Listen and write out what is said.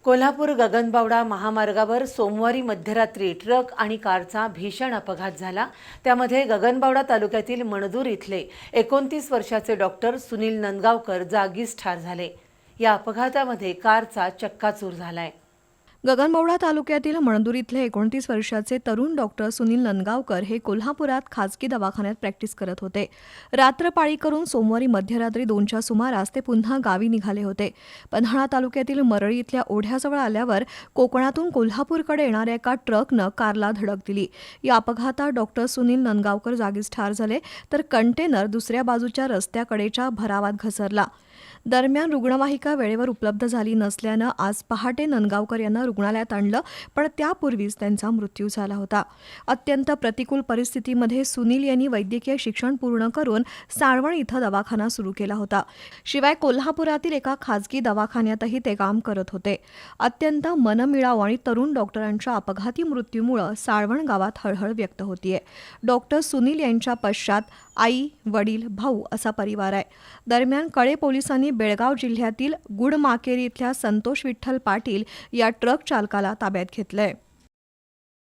कोल्हापूर गगनबावडा महामार्गावर सोमवारी मध्यरात्री ट्रक आणि कारचा भीषण अपघात झाला। त्यामध्ये गगनबावडा तालुक्यातील मणदूर इथले 29 वर्षाचे डॉक्टर सुनील नंदगावकर जागीच ठार झाले। या अपघातामध्ये कारचा चक्काचूर झालाय। गगनबावडा तालुक्यातील मणदूर इथले 29 वर्षाचे तरुण डॉक्टर सुनील नंदगावकर हे कोल्हापुरात खासगी दवाखान्यात प्रॅक्टिस करत होते। रात्रपाळी करून सोमवारी मध्यरात्री 2च्या सुमारास ते पुन्हा गावी निघाले होते। पन्हाळा तालुक्यातील मरळी इथल्या ओढ्याजवळ आल्यावर कोकणातून कोल्हापूरकडे येणाऱ्या एका ट्रकनं कारला धडक दिली। या अपघातात डॉक्टर सुनील नंदगावकर जागीच ठार झाले, तर कंटेनर दुसऱ्या बाजूच्या रस्त्याकडेच्या भरावात घसरला। दरम्यान रुग्णवाहिका वेळेवर उपलब्ध झाली नसल्यानं आज पहाटे नंदगावकर यांना रुग्णालयात आणलं, पण त्यापूर्वीच त्यांचा मृत्यू झाला होता। अत्यंत प्रतिकूल परिस्थितीमध्ये सुनील यांनी वैद्यकीय शिक्षण पूर्ण करून साळवण इथं दवाखाना सुरू केला होता। शिवाय कोल्हापुरातील एका खासगी दवाखान्यातही ते काम करत होते। अत्यंत मनमिळावू आणि तरुण डॉक्टरांच्या अपघाती मृत्यूमुळे साळवण गावात हळहळ व्यक्त होतीये। डॉक्टर सुनील यांच्या पश्चात आई, वडील, भाऊ असा परिवार आहे। दरम्यान कळे पोलिसांनी बेळगाव जिल्ह्यातील गुडमाकेरी इथल्या संतोष विठ्ठल पाटील या ट्रक चालकाला ताब्यात घेतलंय।